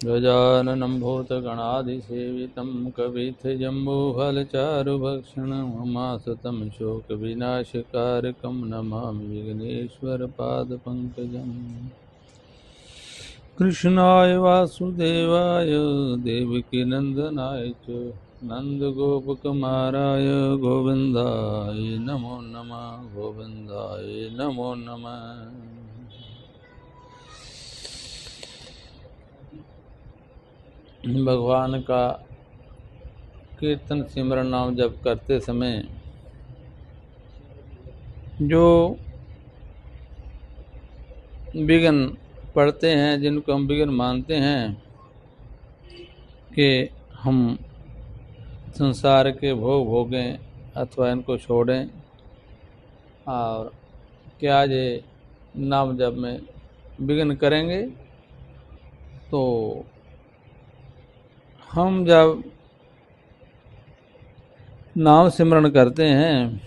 गजाननं भूतगणाधिसेवितं कवित्थजम्बूफलचारुभक्षणं उमासुतं शोकविनाशकारकं नमामि विघ्नेश्वरपादपङ्कजम्। कृष्णाय वासुदेवाय देवकीनन्दनाय च नन्दगोपकुमाराय गोविन्दाय नमो नमः। गोविन्दाय नमो नमः। भगवान का कीर्तन सिमरन नाम जप करते समय जो विघ्न पड़ते हैं, जिनको हम विघ्न मानते हैं कि हम संसार के भोग भोगें अथवा इनको छोड़ें और क्या ये नाम जप में विघ्न करेंगे, तो हम जब नाम सिमरन करते हैं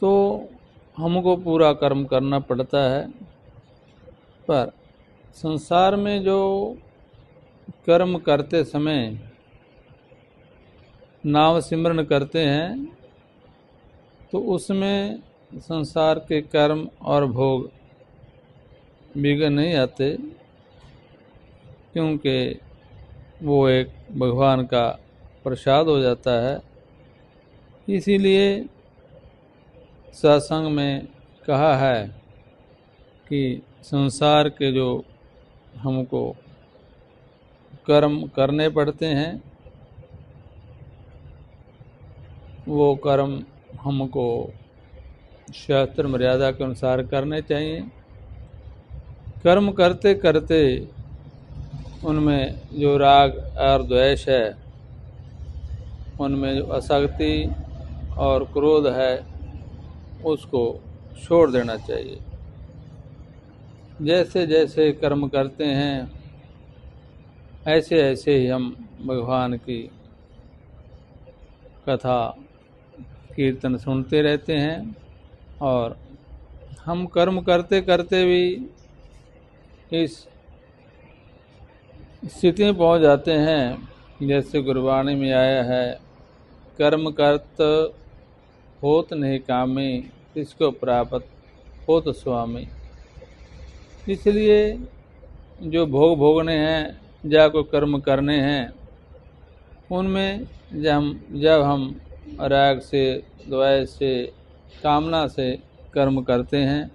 तो हमको पूरा कर्म करना पड़ता है। पर संसार में जो कर्म करते समय नाम सिमरन करते हैं तो उसमें संसार के कर्म और भोग विघ्न नहीं आते, क्योंकि वो एक भगवान का प्रसाद हो जाता है। इसीलिए सत्संग में कहा है कि संसार के जो हमको कर्म करने पड़ते हैं वो कर्म हमको शास्त्र मर्यादा के अनुसार करने चाहिए। कर्म करते करते उनमें जो राग और द्वेष है, उनमें जो आसक्ति और क्रोध है, उसको छोड़ देना चाहिए। जैसे जैसे कर्म करते हैं ऐसे ऐसे ही हम भगवान की कथा कीर्तन सुनते रहते हैं और हम कर्म करते करते भी इस स्थिति में पहुंच जाते हैं। जैसे गुरबाणी में आया है, कर्म करत होत नहीं कामी, इसको प्राप्त होत स्वामी। इसलिए जो भोग भोगने हैं, जाको कर्म करने हैं, उनमें जब हम राग से, द्वेष से, कामना से कर्म करते हैं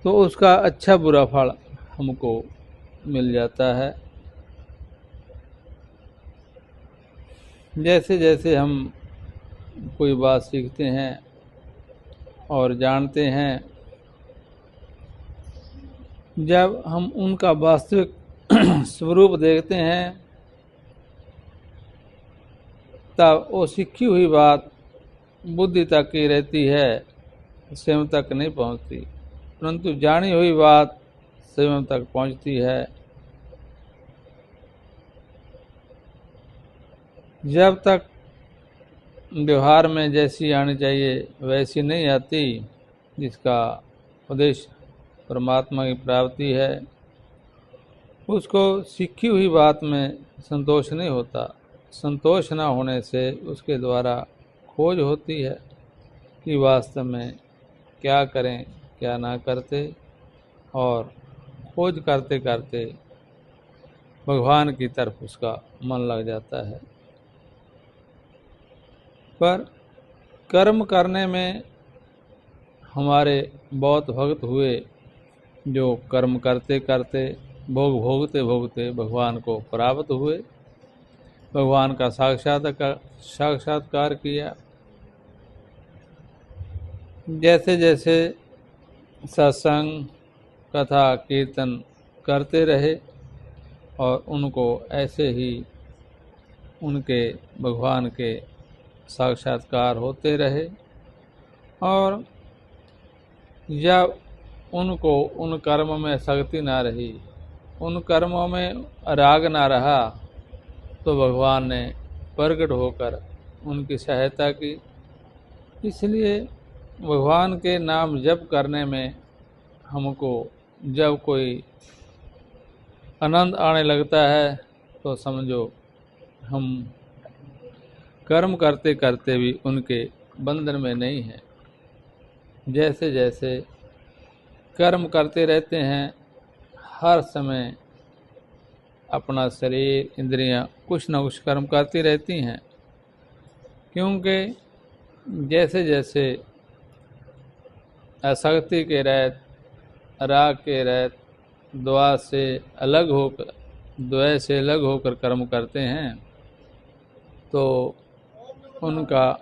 तो उसका अच्छा बुरा फल हमको मिल जाता है। जैसे जैसे हम कोई बात सीखते हैं और जानते हैं, जब हम उनका वास्तविक स्वरूप देखते हैं तब वो सीखी हुई बात बुद्धि तक ही रहती है, स्वयं तक नहीं पहुंचती, परंतु जानी हुई बात स्वयं तक पहुंचती है। जब तक व्यवहार में जैसी आनी चाहिए वैसी नहीं आती, जिसका उद्देश्य परमात्मा की प्राप्ति है, उसको सीखी हुई बात में संतोष नहीं होता। संतोष न होने से उसके द्वारा खोज होती है कि वास्तव में क्या करें क्या ना करते, और खोज करते करते भगवान की तरफ उसका मन लग जाता है। पर कर्म करने में हमारे बहुत भक्त हुए जो कर्म करते करते, भोग भोगते भोगते भगवान को प्राप्त हुए, भगवान का साक्षात्कार किया। जैसे जैसे सत्संग कथा कीर्तन करते रहे और उनको ऐसे ही उनके भगवान के साक्षात्कार होते रहे, और जब उनको उन कर्म में शक्ति ना रही, उन कर्मों में राग ना रहा, तो भगवान ने प्रकट होकर उनकी सहायता की। इसलिए भगवान के नाम जप करने में हमको जब कोई आनंद आने लगता है तो समझो हम कर्म करते करते भी उनके बंधन में नहीं हैं। जैसे जैसे कर्म करते रहते हैं, हर समय अपना शरीर, इंद्रियां कुछ न कुछ कर्म करती रहती हैं, क्योंकि जैसे जैसे आसक्ति के रहत, राग के रहत, द्वेष से अलग होकर कर्म करते हैं, तो उनका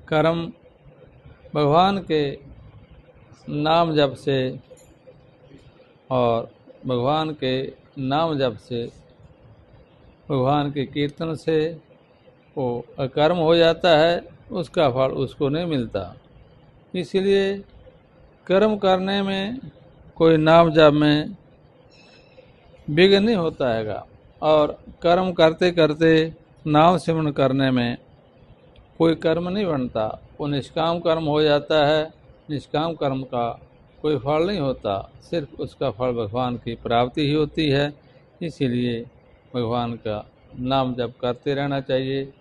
कर्म भगवान के नाम जप से और भगवान के नाम जप से, भगवान के कीर्तन से वो अकर्म हो जाता है, उसका फल उसको नहीं मिलता। इसलिए कर्म करने में, कोई नाम जप में विघ्न नहीं होता हैगा, और कर्म करते करते नाम सिमरन करने में कोई कर्म नहीं बनता, वो निष्काम कर्म हो जाता है। निष्काम कर्म का कोई फल नहीं होता, सिर्फ उसका फल भगवान की प्राप्ति ही होती है। इसीलिए भगवान का नाम जप करते रहना चाहिए,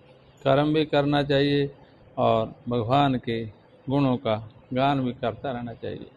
कर्म भी करना चाहिए और भगवान के गुणों का गान भी करता रहना चाहिए।